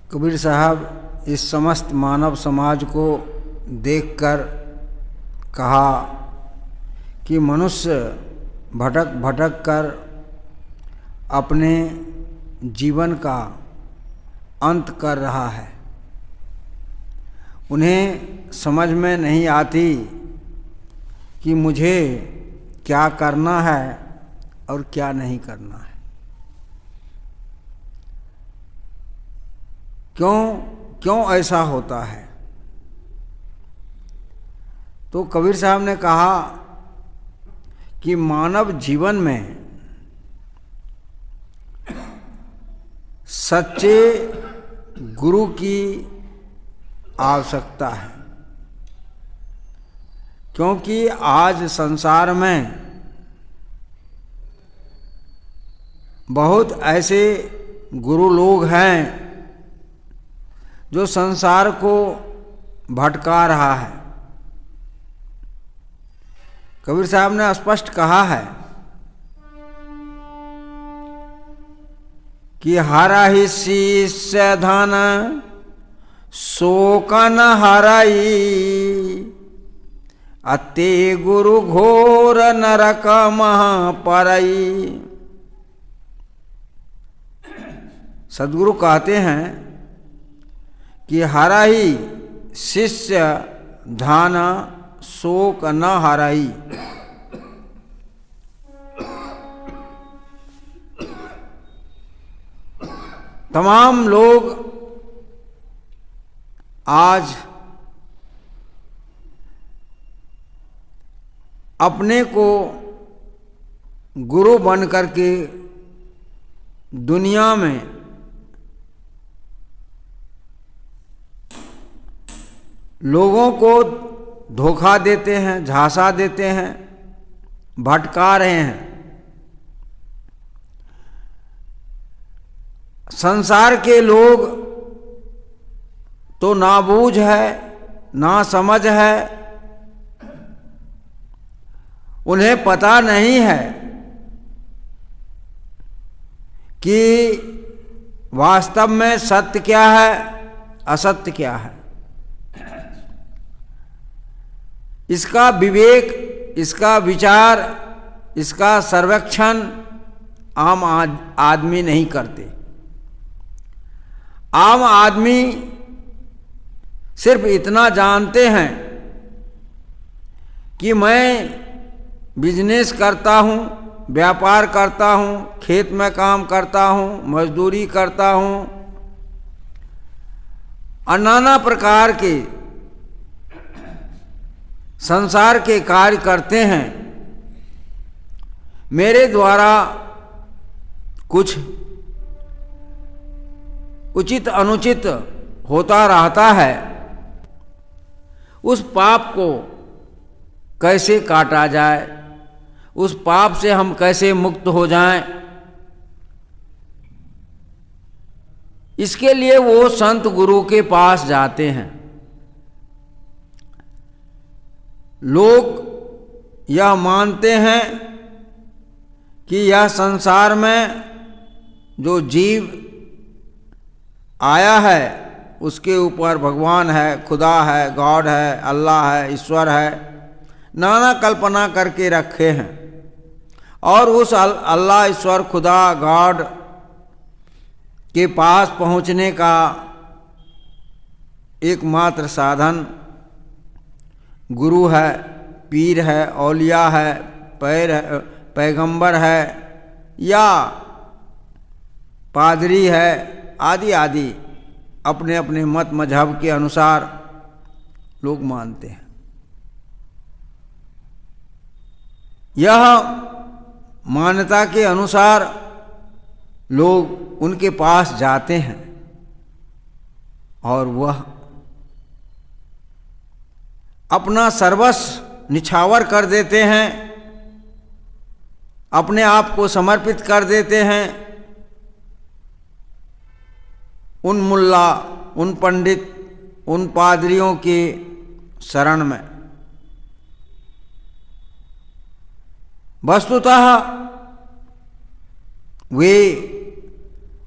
कबीर साहब इस समस्त मानव समाज को देखकर कहा कि मनुष्य भटक भटक कर अपने जीवन का अंत कर रहा है। उन्हें समझ में नहीं आती कि मुझे क्या करना है और क्या नहीं करना है। क्यों ऐसा होता है? तो कबीर साहब ने कहा कि मानव जीवन में सच्चे गुरु की आवश्यकता है, क्योंकि आज संसार में बहुत ऐसे गुरु लोग हैं जो संसार को भटका रहा है। कबीर साहब ने स्पष्ट कहा है कि हरा ही शिष्य धन शोकन हराई, अते गुरु घोर नरक महापरई। सद्गुरु कहते हैं कि हरा ही शिष्य धन शोक न हराई। तमाम लोग आज अपने को गुरु बन करके दुनिया में लोगों को धोखा देते हैं, झांसा देते हैं, भटका रहे हैं। संसार के लोग तो नाबूझ है, ना समझ है, उन्हें पता नहीं है कि वास्तव में सत्य क्या है, असत्य क्या है। इसका विवेक, इसका विचार, इसका सर्वेक्षण आम आदमी नहीं करते। आम आदमी सिर्फ इतना जानते हैं कि मैं बिजनेस करता हूँ, व्यापार करता हूँ, खेत में काम करता हूँ, मजदूरी करता हूँ और नाना प्रकार के संसार के कार्य करते हैं। मेरे द्वारा कुछ उचित अनुचित होता रहता है, उस पाप को कैसे काटा जाए, उस पाप से हम कैसे मुक्त हो जाएं, इसके लिए वो संत गुरु के पास जाते हैं। लोग यह मानते हैं कि यह संसार में जो जीव आया है उसके ऊपर भगवान है, खुदा है, गॉड है, अल्लाह है, ईश्वर है, नाना कल्पना करके रखे हैं। और उस अल्लाह, ईश्वर, खुदा, गॉड के पास पहुंचने का एकमात्र साधन गुरु है, पीर है, औलिया है, पैगंबर है या पादरी है, आदि आदि अपने अपने मत मजहब के अनुसार लोग मानते हैं। यह मान्यता के अनुसार लोग उनके पास जाते हैं और वह अपना सर्वस्व निछावर कर देते हैं, अपने आप को समर्पित कर देते हैं उन मुल्ला, उन पंडित, उन पादरियों के शरण में। वस्तुतः वे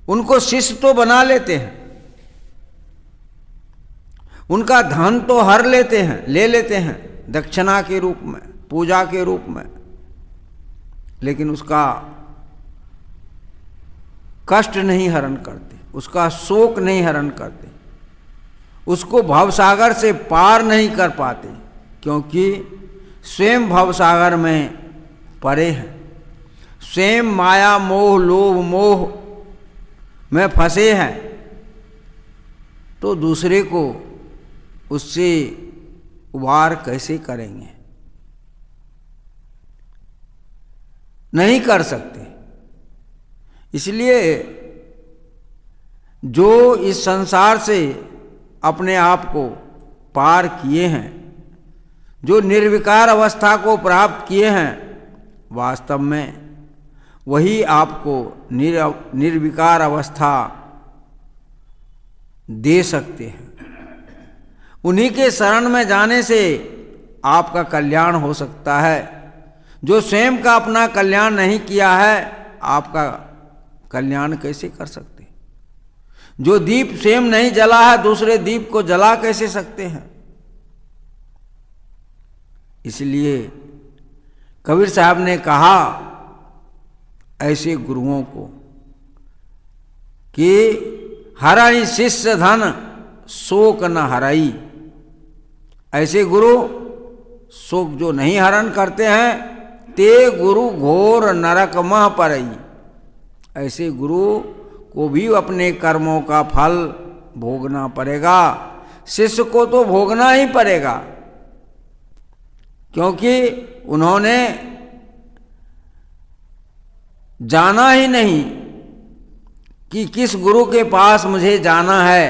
उनको शिष्य तो बना लेते हैं, उनका धन तो हर लेते हैं, ले लेते हैं दक्षिणा के रूप में, पूजा के रूप में, लेकिन उसका कष्ट नहीं हरण करते, उसका शोक नहीं हरण करते, उसको भवसागर से पार नहीं कर पाते, क्योंकि स्वयं भवसागर में परे हैं, स्वयं माया मोह लोभ मोह में फंसे हैं। तो दूसरे को उससे उबार कैसे करेंगे? नहीं कर सकते। इसलिए जो इस संसार से अपने आप को पार किए हैं, जो निर्विकार अवस्था को प्राप्त किए हैं, वास्तव में वही आपको निर्विकार अवस्था दे सकते हैं। उन्हीं के शरण में जाने से आपका कल्याण हो सकता है। जो स्वयं का अपना कल्याण नहीं किया है, आपका कल्याण कैसे कर सकते? जो दीप स्वयं नहीं जला है, दूसरे दीप को जला कैसे सकते हैं? इसलिए कबीर साहब ने कहा ऐसे गुरुओं को कि हराई शिष्य धन शोक न हराई। ऐसे गुरु शोक जो नहीं हरण करते हैं, ते गुरु घोर नरक मह परई। ऐसे गुरु को भी अपने कर्मों का फल भोगना पड़ेगा। शिष्य को तो भोगना ही पड़ेगा, क्योंकि उन्होंने जाना ही नहीं कि किस गुरु के पास मुझे जाना है,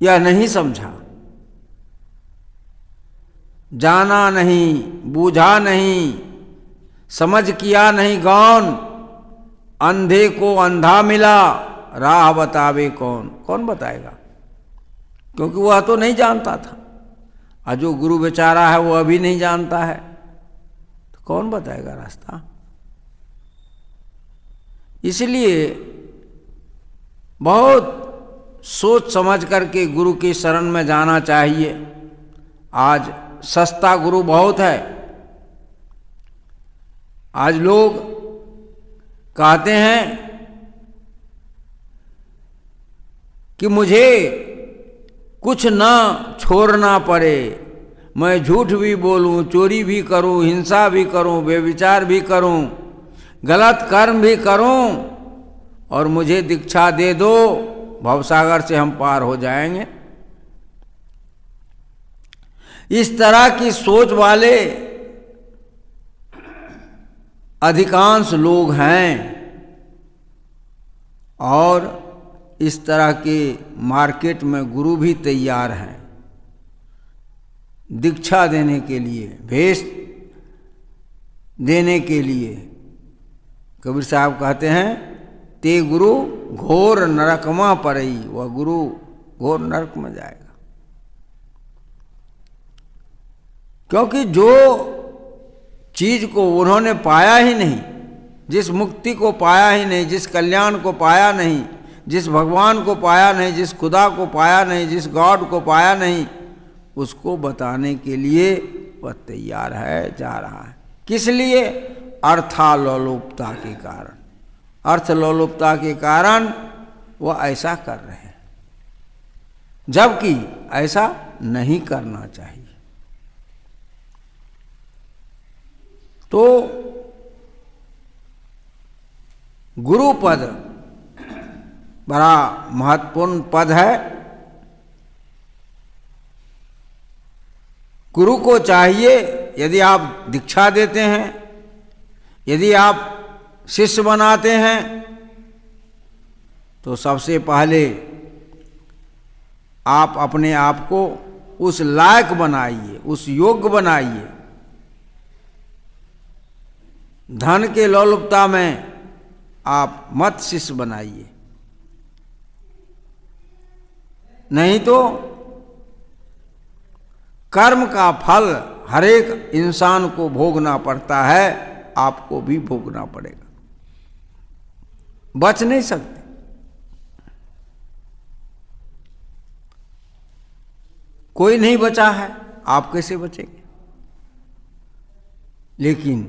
यह नहीं समझा, जाना नहीं, बूझा नहीं, समझ किया नहीं गौन। अंधे को अंधा मिला, राह बतावे कौन? कौन बताएगा? क्योंकि वह तो नहीं जानता था, और जो गुरु बेचारा है वो अभी नहीं जानता है, तो कौन बताएगा रास्ता? इसलिए बहुत सोच समझ करके गुरु की शरण में जाना चाहिए। आज सस्ता गुरु बहुत है। आज लोग कहते हैं कि मुझे कुछ ना छोड़ना पड़े, मैं झूठ भी बोलूं, चोरी भी करूं, हिंसा भी करूं, बेविचार भी करूं, गलत कर्म भी करूं, और मुझे दीक्षा दे दो, भवसागर से हम पार हो जाएंगे। इस तरह की सोच वाले अधिकांश लोग हैं, और इस तरह के मार्केट में गुरु भी तैयार हैं दीक्षा देने के लिए, भेष देने के लिए। कबीर साहब कहते हैं ते गुरु घोर नरकमा परई। वह गुरु घोर नरक में जाएगा, क्योंकि जो चीज को उन्होंने पाया ही नहीं, जिस मुक्ति को पाया ही नहीं, जिस कल्याण को पाया नहीं, जिस भगवान को पाया नहीं, जिस खुदा को पाया नहीं, जिस गॉड को पाया नहीं, उसको बताने के लिए वह तैयार है, जा रहा है। किस लिए? अर्थालोलुपता के कारण। अर्थलोलुपता के कारण वह ऐसा कर रहे हैं, जबकि ऐसा नहीं करना चाहिए। तो गुरु पद बड़ा महत्वपूर्ण पद है। गुरु को चाहिए, यदि आप दीक्षा देते हैं, यदि आप शिष्य बनाते हैं, तो सबसे पहले आप अपने आप को उस लायक बनाइए, उस योग्य बनाइए। धन के लोलुपता में आप मत शिष्य बनाइए, नहीं तो कर्म का फल हर एक इंसान को भोगना पड़ता है, आपको भी भोगना पड़ेगा, बच नहीं सकते। कोई नहीं बचा है, आप कैसे बचेंगे? लेकिन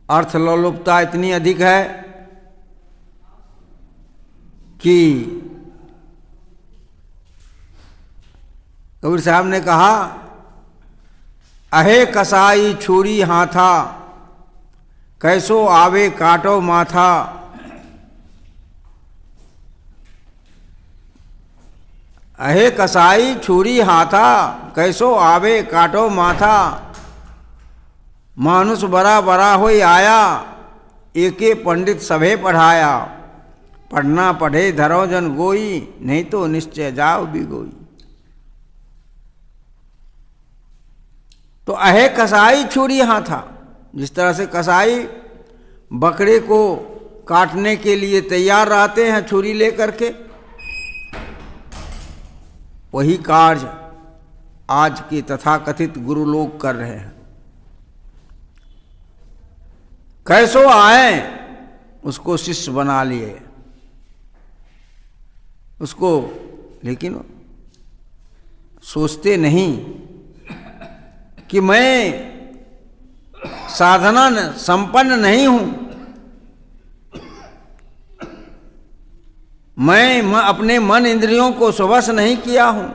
अर्थ लोलुपता इतनी अधिक है कि कबीर साहब ने कहा, अहे कसाई छुरी हाथा, कैसो आवे काटो माथा। अहे कसाई छुरी हाथा, कैसो आवे काटो माथा। मानुष बरा बरा होई आया, एके पंडित सभे पढ़ाया। पढ़ना पढ़े धरो जन गोई, नहीं तो निश्चय जाओ भी गोई। तो अहे कसाई छुरी हाथा, जिस तरह से कसाई बकरे को काटने के लिए तैयार रहते हैं छुरी लेकर के, वही कार्य आज के तथाकथित गुरु लोग कर रहे हैं। कैसो आए उसको शिष्य बना लिए उसको, लेकिन सोचते नहीं कि मैं साधना संपन्न नहीं हूं, मैं अपने मन इंद्रियों को स्वश नहीं किया हूं,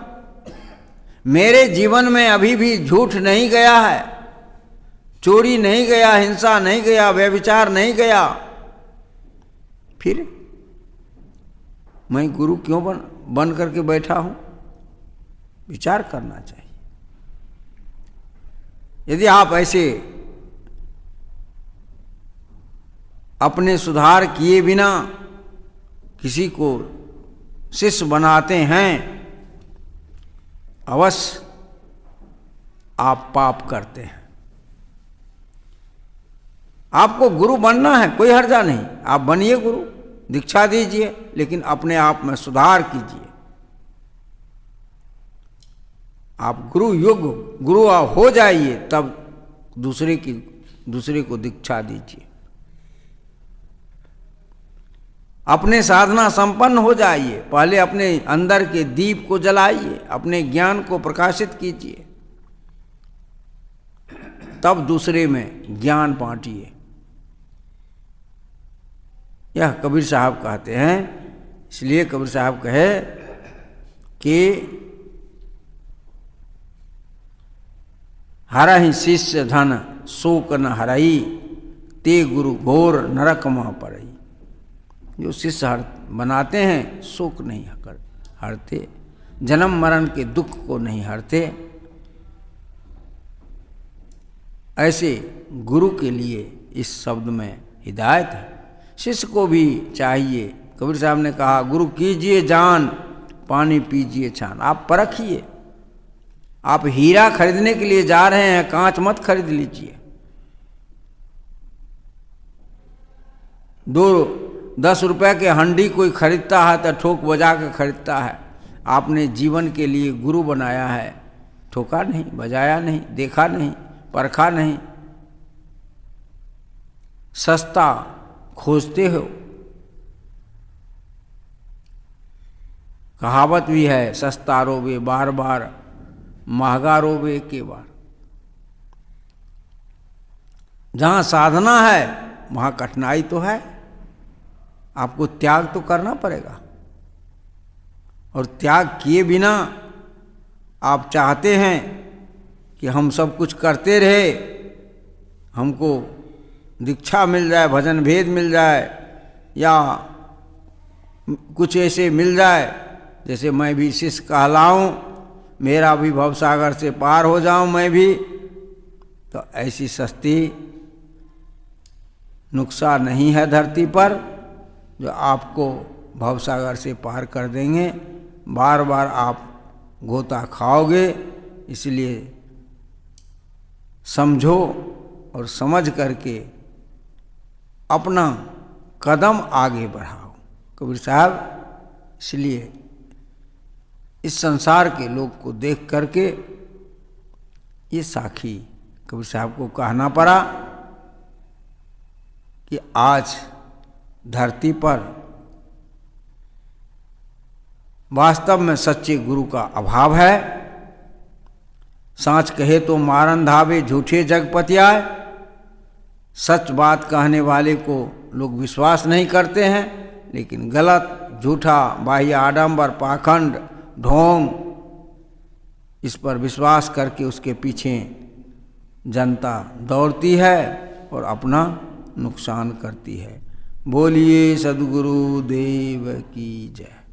मेरे जीवन में अभी भी झूठ नहीं गया है, चोरी नहीं गया, हिंसा नहीं गया, व्यभिचार नहीं गया, फिर मैं गुरु क्यों बन करके बैठा हूं? विचार करना चाहिए। यदि आप ऐसे अपने सुधार किए बिना किसी को शिष्य बनाते हैं, अवश्य आप पाप करते हैं। आपको गुरु बनना है, कोई हर्जा नहीं, आप बनिए गुरु, दीक्षा दीजिए, लेकिन अपने आप में सुधार कीजिए। आप गुरु योग्य गुरु हो जाइए, तब दूसरे को दीक्षा दीजिए। अपने साधना संपन्न हो जाइए, पहले अपने अंदर के दीप को जलाइए, अपने ज्ञान को प्रकाशित कीजिए, तब दूसरे में ज्ञान बांटिए। यह कबीर साहब कहते हैं। इसलिए कबीर साहब कहे कि हरहि शिष्य धन शोक न हरई, ते गुरु घोर नरक मह पड़ई। जो शिष्य बनाते हैं शोक नहीं हरते, जन्म मरण के दुख को नहीं हरते। ऐसे गुरु के लिए इस शब्द में हिदायत है। शिष्य को भी चाहिए, कबीर साहब ने कहा, गुरु कीजिए जान, पानी पीजिए छान। आप परखिए, आप हीरा खरीदने के लिए जा रहे हैं, कांच मत खरीद लीजिए। 10 रुपए के हंडी कोई खरीदता है तो ठोक बजा के खरीदता है। आपने जीवन के लिए गुरु बनाया है, ठोका नहीं, बजाया नहीं, देखा नहीं, परखा नहीं, सस्ता खोजते हो। कहावत भी है, सस्ता रोवे बार बार, महंगा रोवे के बार। जहां साधना है वहां कठिनाई तो है, आपको त्याग तो करना पड़ेगा। और त्याग किए बिना आप चाहते हैं कि हम सब कुछ करते रहे, हमको दीक्षा मिल जाए, भजन भेद मिल जाए, या कुछ ऐसे मिल जाए जैसे मैं भी शिष्य कहलाऊं, मेरा भी भवसागर से पार हो जाऊं मैं भी, तो ऐसी सस्ती नुक्सा नहीं है धरती पर जो आपको भवसागर से पार कर देंगे। बार बार आप गोता खाओगे। इसलिए समझो और समझ करके अपना कदम आगे बढ़ाओ। कबीर साहब इसलिए इस संसार के लोग को देख करके ये साखी कबीर साहब को कहना पड़ा कि आज धरती पर वास्तव में सच्चे गुरु का अभाव है। सांच कहे तो मारन धावे झूठे जगपति आए। सच बात कहने वाले को लोग विश्वास नहीं करते हैं, लेकिन गलत, झूठा, बाह्य आडंबर, पाखंड, ढोंग, इस पर विश्वास करके उसके पीछे जनता दौड़ती है और अपना नुकसान करती है। बोलिए सद्गुरु देव की जय।